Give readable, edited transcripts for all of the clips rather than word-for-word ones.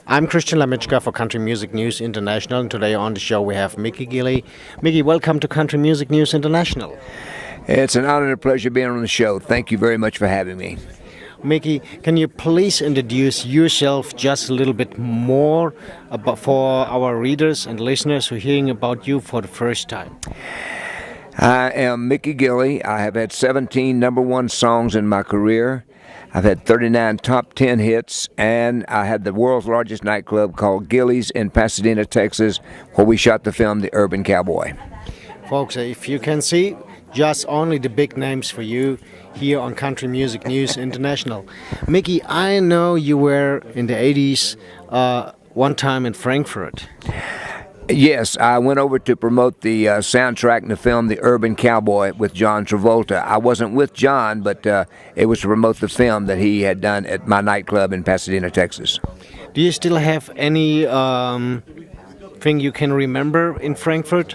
I'm Christian Lamitschka for Country Music News International, and today on the show we have Mickey Gilley. Mickey, welcome to Country Music News International. It's an honor and a pleasure being on the show. Thank you very much for having me. Mickey, can you please introduce yourself just a little bit more for our readers and listeners who are hearing about you for the first time? I am Mickey Gilley. I have had 17 number one songs in my career. I've had 39 top 10 hits, and I had the world's largest nightclub called Gilley's in Pasadena, Texas, where we shot the film The Urban Cowboy. Folks, if you can see, just only the big names for you here on Country Music News International. Mickey, I know you were in the 80s one time in Frankfurt. Yes, I went over to promote the soundtrack in the film The Urban Cowboy with John Travolta. I wasn't with John, but it was to promote the film that he had done at my nightclub in Pasadena, Texas. Do you still have any thing you can remember in Frankfurt?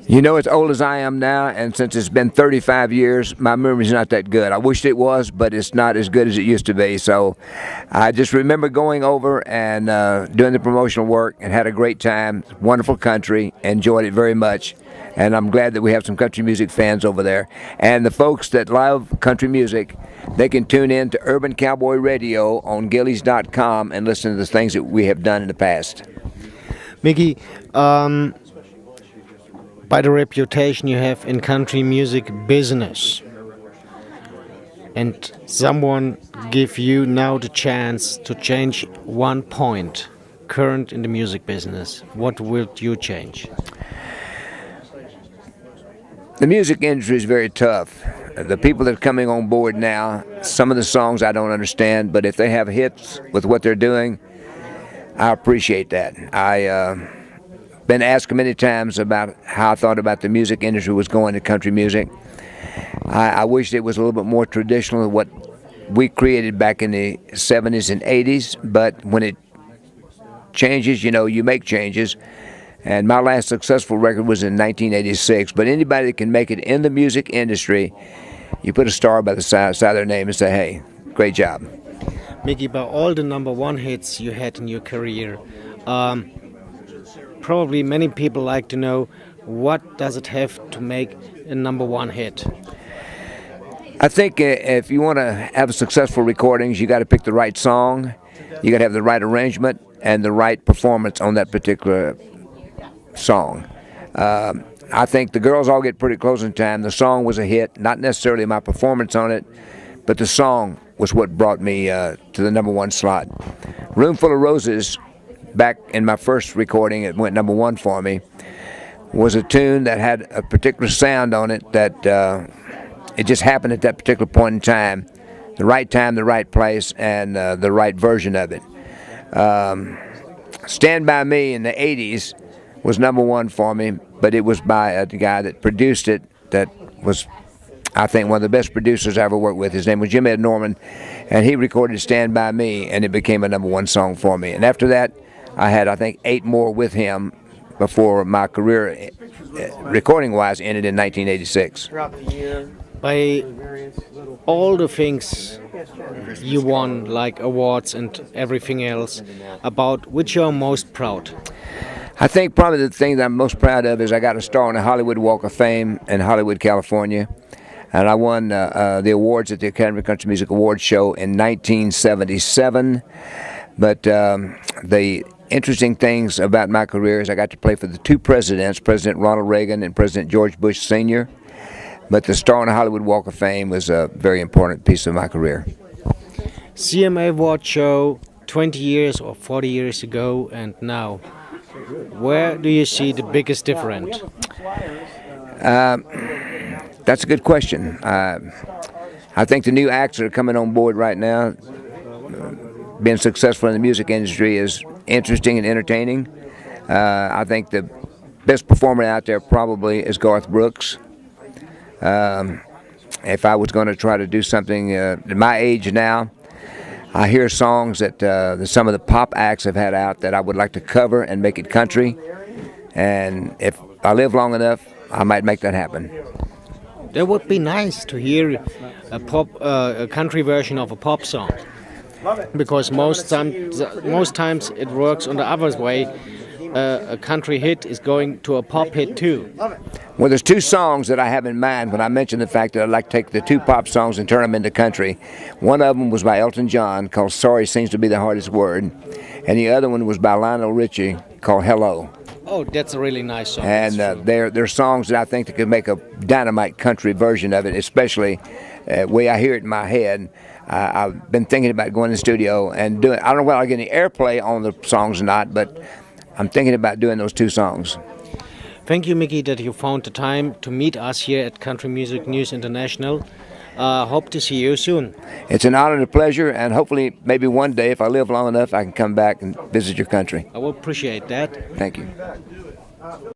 You know, as old as I am now, and since it's been 35 years, my memory's not that good. I wished it was, but it's not as good as it used to be. So I just remember going over and doing the promotional work and had a great time. Wonderful country, enjoyed it very much. And I'm glad that we have some country music fans over there. And the folks that love country music, they can tune in to Urban Cowboy Radio on Gilleys.com and listen to the things that we have done in the past. Mickey, by the reputation you have in country music business, and someone give you now the chance to change 1 point current in the music business, what would you change? The music industry is very tough. The people that are coming on board now, some of the songs I don't understand, but if they have hits with what they're doing, I appreciate that. Been asked many times about how I thought about the music industry was going to country music. I wish it was a little bit more traditional than what we created back in the 70s and 80s, but when it changes, you know, you make changes. And my last successful record was in 1986, but anybody that can make it in the music industry, you put a star by the side of their name and say, hey, great job. Mickey, by all the number one hits you had in your career, probably many people like to know, what does it have to make a number one hit? I think if you want to have successful recordings, you got to pick the right song, you got to have the right arrangement and the right performance on that particular song. I think The Girls All Get Pretty Close in Time, the song was a hit, not necessarily my performance on it, but the song was what brought me to the number one slot. Room Full of Roses, back in my first recording, it went number one for me, was a tune that had a particular sound on it that it just happened at that particular point in time, the right place, and the right version of it. Stand By Me in the 80s was number one for me, but it was by a guy that produced it that was, I think, one of the best producers I ever worked with. His name was Jim Ed Norman, and he recorded Stand By Me, and it became a number one song for me. And after that, I had, I think, 8 more with him before my career, recording-wise, ended in 1986. By all the things you won, like awards and everything else, about which you're most proud? I think probably the thing that I'm most proud of is I got a star on the Hollywood Walk of Fame in Hollywood, California. And I won the awards at the Academy of Country Music Awards show in 1977. But the interesting things about my career is I got to play for the 2 presidents, President Ronald Reagan and President George Bush Sr. But the star on the Hollywood Walk of Fame was a very important piece of my career. CMA Award show 20 years or 40 years ago and now. Where do you see the biggest difference? That's a good question. I think the new acts that are coming on board right now, being successful in the music industry, is interesting and entertaining. I think the best performer out there probably is Garth Brooks. If I was going to try to do something at my age now, I hear songs that some of the pop acts have had out that I would like to cover and make it country. And if I live long enough, I might make that happen. That would be nice to hear a country version of a pop song. because most times it works on the other way. A country hit is going to a pop hit too. Well, there's two songs that I have in mind when I mention the fact that I'd like to take the two pop songs and turn them into country. One of them was by Elton John, called Sorry Seems to Be the Hardest Word, and the other one was by Lionel Richie, called Hello. Oh, that's a really nice song. And they're songs that I think that could make a dynamite country version of it, especially the way I hear it in my head. I've been thinking about going in the studio and doing. I don't know whether I'll get any airplay on the songs or not, but I'm thinking about doing those two songs. Thank you, Mickey, that you found the time to meet us here at Country Music News International. Hope to see you soon. It's an honor and a pleasure, and hopefully maybe one day, if I live long enough, I can come back and visit your country. I will appreciate that. Thank you.